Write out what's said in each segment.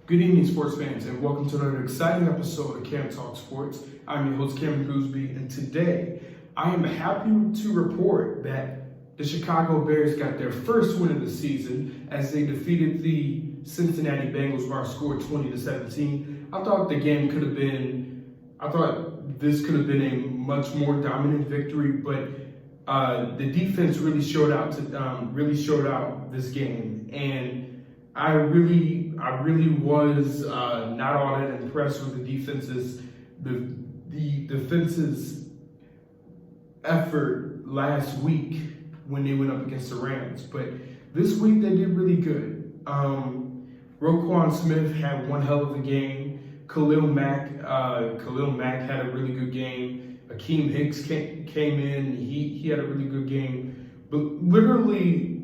Good evening, sports fans, and welcome to another exciting episode of Cam Talk Sports. I'm your host, Cameron Gooseby, and today I am happy to report that the Chicago Bears got their first win of the season as they defeated the Cincinnati Bengals by a score of 20-17. I thought this could have been a much more dominant victory, but the defense really showed out this game, and I really was not all that impressed with the defense's effort last week when they went up against the Rams. But this week they did really good. Roquan Smith had one hell of a game. Khalil Mack had a really good game. Akeem Hicks came in. He had a really good game. But literally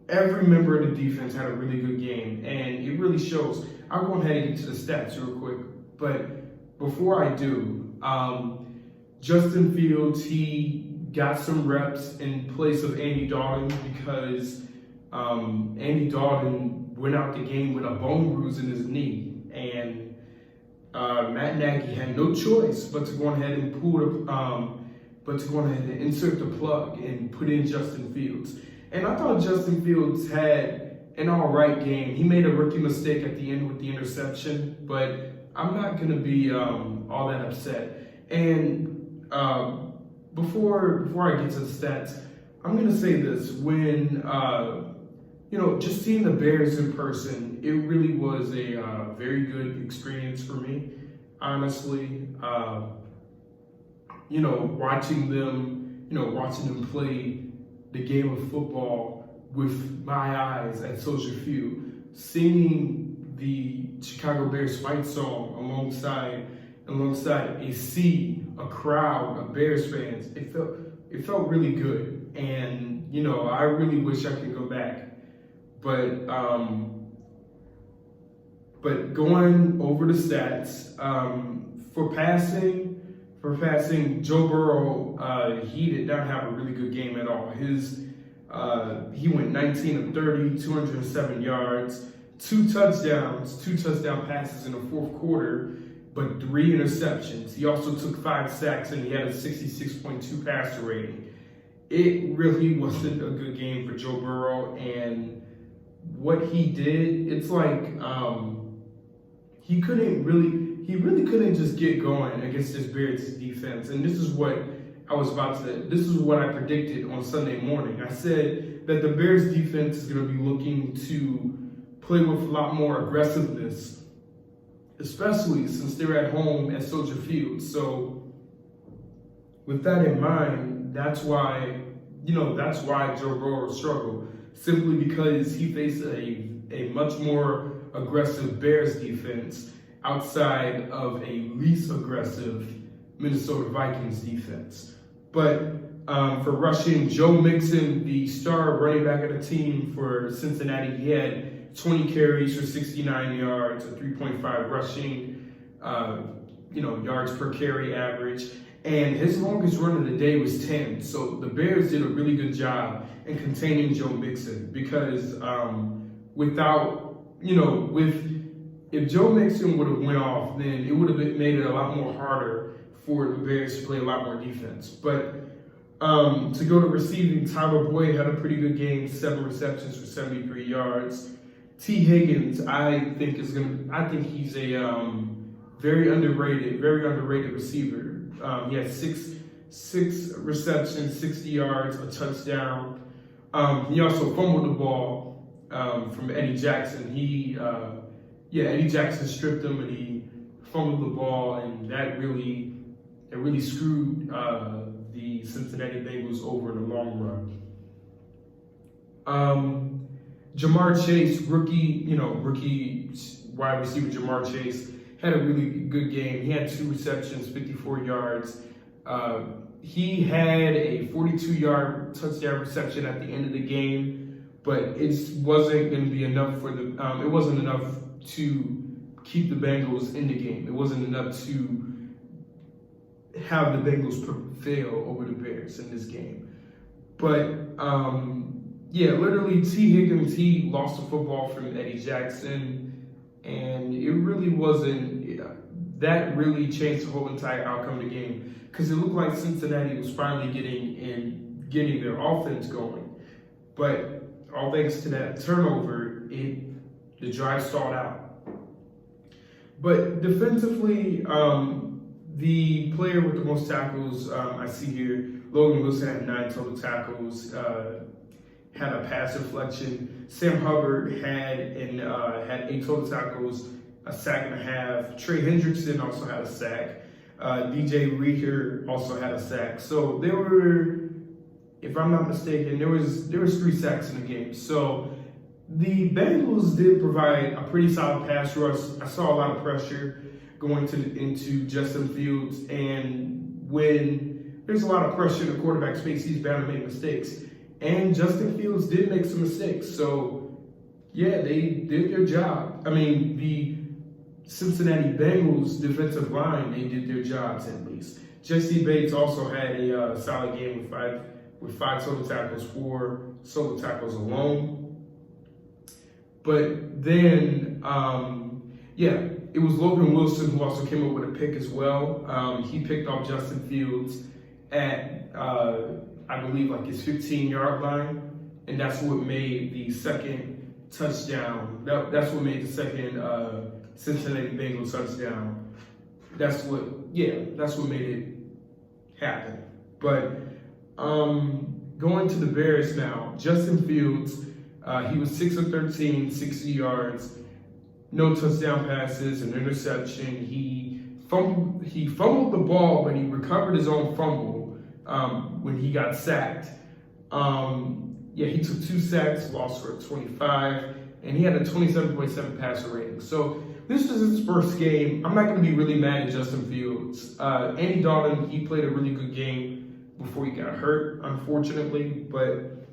every member of the defense had a really good game, and it really shows. I'll go ahead and get to the stats real quick, but before I do, Justin Fields, he got some reps in place of Andy Dalton because Andy Dalton went out the game with a bone bruise in his knee, and Matt Nagy had no choice but to go ahead and insert the plug and put in Justin Fields. And I thought Justin Fields had an all right game. He made a rookie mistake at the end with the interception, but I'm not going to be all that upset. And before I get to the stats, I'm going to say this. When, just seeing the Bears in person, it really was a very good experience for me, honestly. Watching them play the game of football with my eyes at Soldier Field, singing the Chicago Bears fight song alongside a crowd of Bears fans. It felt really good, and I really wish I could go back. But going over the stats, for passing, Joe Burrow, he did not have a really good game at all. He went 19 of 30, 207 yards, two touchdown passes in the fourth quarter, but 3 interceptions. He also took 5 sacks, and he had a 66.2 passer rating. It really wasn't a good game for Joe Burrow, and what he did, it's like he really couldn't just get going against this Bears defense. And this is what I predicted on Sunday morning. I said that the Bears defense is going to be looking to play with a lot more aggressiveness, especially since they're at home at Soldier Field. So with that in mind, that's why Joe Burrow struggled, simply because he faced a much more aggressive Bears defense outside of a least aggressive Minnesota Vikings defense. But for rushing, Joe Mixon, the star running back of the team for Cincinnati, he had 20 carries for 69 yards, a 3.5 rushing, yards per carry average. And his longest run of the day was 10. So the Bears did a really good job in containing Joe Mixon, because if Joe Mixon would have went off, then it would have made it a lot more harder for the Bears to play a lot more defense. But to go to receiving, Tyler Boyd had a pretty good game, 7 receptions for 73 yards. T. Higgins, I think he's a very underrated receiver. He had six receptions, 60 yards, a touchdown. He also fumbled the ball from Eddie Jackson. Eddie Jackson stripped him, and he fumbled the ball, and that really screwed the Cincinnati Bengals over in the long run. Jamar Chase, rookie wide receiver Jamar Chase, had a really good game. He had 2 receptions, 54 yards. He had a 42-yard touchdown reception at the end of the game, but it wasn't going to be enough it wasn't enough to keep the Bengals in the game. It wasn't enough to have the Bengals prevail over the Bears in this game. But literally T. Higgins, he lost the football from Eddie Jackson, and really wasn't. That really changed the whole entire outcome of the game because it looked like Cincinnati was finally getting their offense going, but all thanks to that turnover, the drive stalled out. But defensively, the player with the most tackles I see here, Logan Wilson had 9 total tackles, had a pass deflection. Sam Hubbard had 8 total tackles, a sack and a half. Trey Hendrickson also had a sack. DJ Reeker also had a sack. So there were, if I'm not mistaken, there was 3 sacks in the game. So the Bengals did provide a pretty solid pass rush. I saw a lot of pressure going into Justin Fields, and when there's a lot of pressure in the quarterback's face, he's bound to make mistakes. And Justin Fields did make some mistakes. So yeah, they did their job. I mean, the Cincinnati Bengals defensive line, they did their jobs at least. Jesse Bates also had a solid game with 5 total tackles, 4 solo tackles alone. But then, it was Logan Wilson who also came up with a pick as well. He picked off Justin Fields at, I believe, like his 15-yard line, and that's what made the second touchdown. That's what made the second Cincinnati Bengals touchdown. That's what made it happen. But going to the Bears now, Justin Fields, he was 6 of 13, 60 yards, no touchdown passes, an interception. He fumbled the ball, but he recovered his own fumble when he got sacked. He took 2 sacks, lost for 25, and he had a 27.7 passer rating. So this was his first game. I'm not going to be really mad at Justin Fields. Andy Dalton, he played a really good game before he got hurt, unfortunately. But,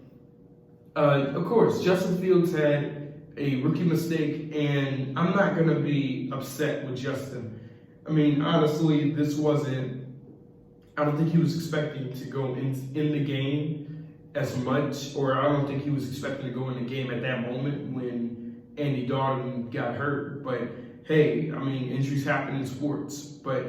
of course, Justin Fields had a rookie mistake, and I'm not going to be upset with Justin. I mean, honestly, I don't think he was expecting to go in the game as much, or I don't think he was expecting to go in the game at that moment when Andy Dalton got hurt. But hey, I mean, injuries happen in sports. But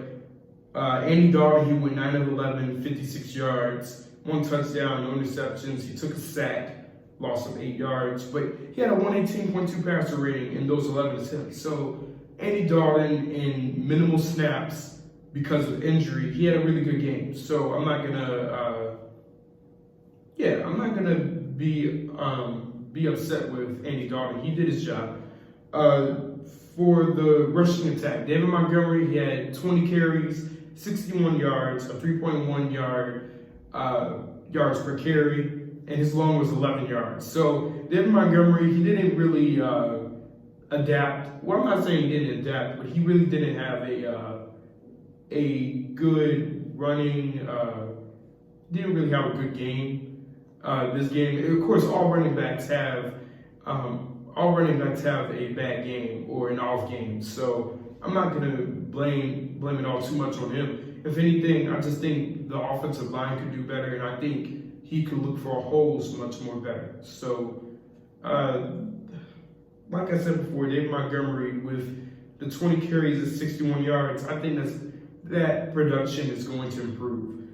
Andy Dalton, he went 9 of 11, 56 yards, 1 touchdown, no interceptions. He took a sack, lost some 8 yards, but he had a 118.2 passer rating in those 11 attempts. So Andy Dalton, in minimal snaps because of injury, he had a really good game. So I'm not gonna be upset with Andy Dalton. He did his job. For the rushing attack, David Montgomery, he had 20 carries, 61 yards, a 3.1 yards per carry, and his long was 11 yards. So David Montgomery, he didn't really adapt. Well, I'm not saying he didn't adapt, but he really didn't have a good running. Didn't really have a good game. This game, of course, all running backs have a bad game or an off game. So I'm not going to blame it all too much on him. If anything, I just think the offensive line could do better, and I think he could look for holes much more better. So, like I said before, David Montgomery with the 20 carries at 61 yards, I think that production is going to improve.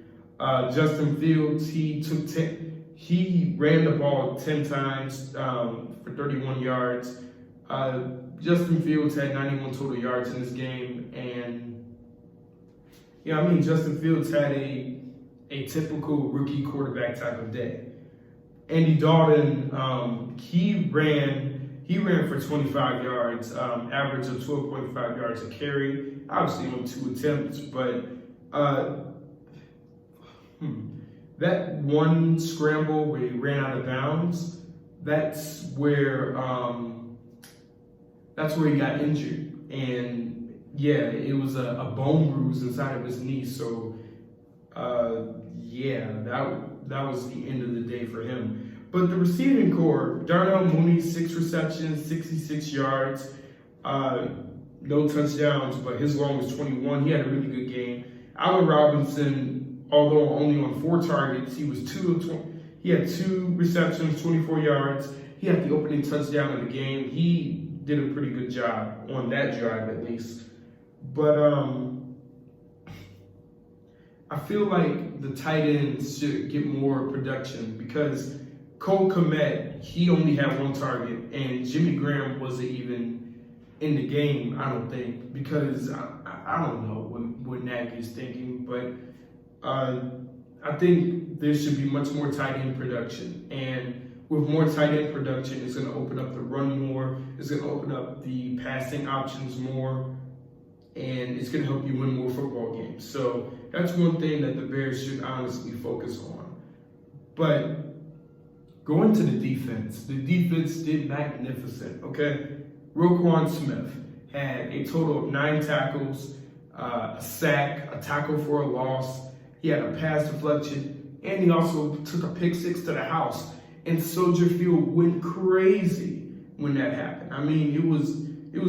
Justin Fields, he ran the ball 10 times for 31 yards. Justin Fields had 91 total yards in this game, and Justin Fields had a typical rookie quarterback type of day. Andy Dalton, he ran for 25 yards, average of 12.5 yards a carry. Obviously on 2 attempts, but that one scramble where he ran out of bounds, that's where he got injured. And it was a bone bruise inside of his knee. So that was the end of the day for him. But the receiving core, Darnell Mooney, 6 receptions, 66 yards, no touchdowns, but his long was 21. He had a really good game. Allen Robinson, although only on 4 targets, he had 2 receptions, 24 yards. He had the opening touchdown of the game. He did a pretty good job on that drive at least. But I feel like the tight ends should get more production because Cole Kmet, he only had one target, and Jimmy Graham wasn't even in the game, I don't think, because I don't know what Nagy is thinking, but I think there should be much more tight end production. And with more tight end production, it's going to open up the run more, it's going to open up the passing options more, and it's going to help you win more football games. So that's one thing that the Bears should honestly focus on. But going to the defense did magnificent, okay? Roquan Smith had a total of 9 tackles, a sack, a tackle for a loss. He had a pass deflection, and he also took a pick 6 to the house. And Soldier Field went crazy when that happened. I mean, it was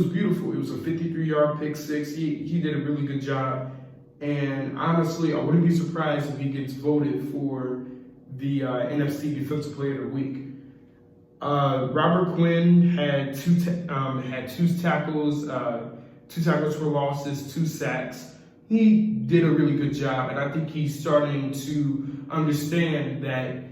beautiful. It was a 53-yard pick 6. He did a really good job. And honestly, I wouldn't be surprised if he gets voted for the NFC Defensive Player of the Week. Robert Quinn had two tackles, 2 tackles for losses, 2 sacks. He did a really good job, and I think he's starting to understand that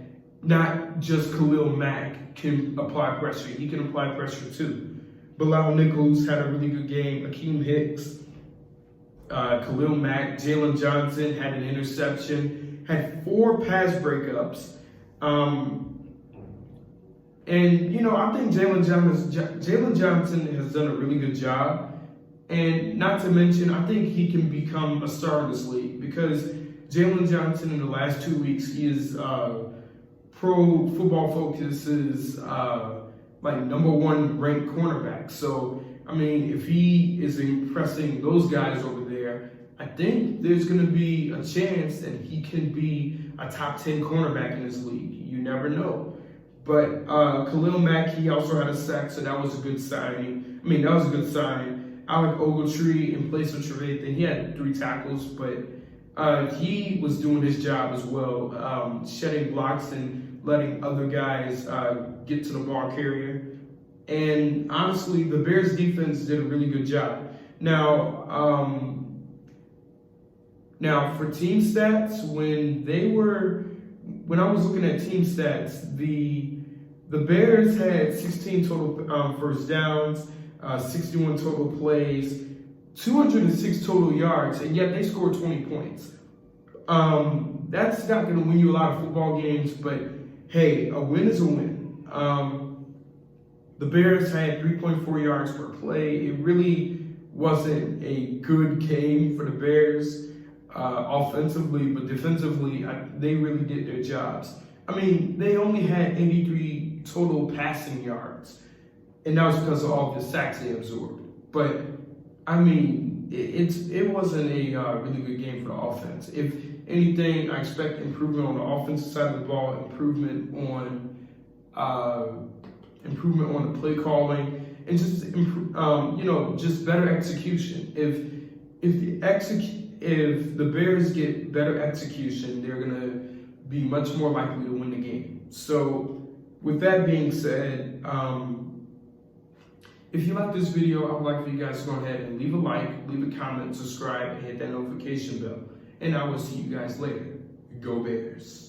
not just Khalil Mack can apply pressure; he can apply pressure too. Bilal Nichols had a really good game. Akeem Hicks, Khalil Mack, Jalen Johnson had an interception, had 4 pass breakups. And, you know, I think Jalen Johnson has done a really good job. And not to mention, I think he can become a star in this league because Jalen Johnson in the last 2 weeks, he is Pro Football Focus's like #1 ranked cornerback. So, I mean, if he is impressing those guys over there, I think there's going to be a chance that he can be a top 10 cornerback in this league. You never know. But Khalil Mack, he also had a sack, so that was a good signing. I mean, that was a good sign. Alec Ogletree in place of Trevathan, he had 3 tackles, but he was doing his job as well, shedding blocks and letting other guys get to the ball carrier. And honestly, the Bears defense did a really good job. Now for team stats, when I was looking at team stats, the Bears had 16 total first downs, 61 total plays, 206 total yards, and yet they scored 20 points. That's not going to win you a lot of football games, but hey, a win is a win. The Bears had 3.4 yards per play. It really wasn't a good game for the Bears offensively, but defensively, they really did their jobs. I mean, they only had 83 total passing yards, and that was because of all the sacks they absorbed. But, I mean, it wasn't a really good game for the offense. If anything, I expect improvement on the offensive side of the ball, improvement on the play calling, and just just better execution. If the Bears get better execution, they're gonna be much more likely to win the game. So, with that being said, if you like this video, I would like for you guys to go ahead and leave a like, leave a comment, subscribe, and hit that notification bell. And I will see you guys later. Go Bears.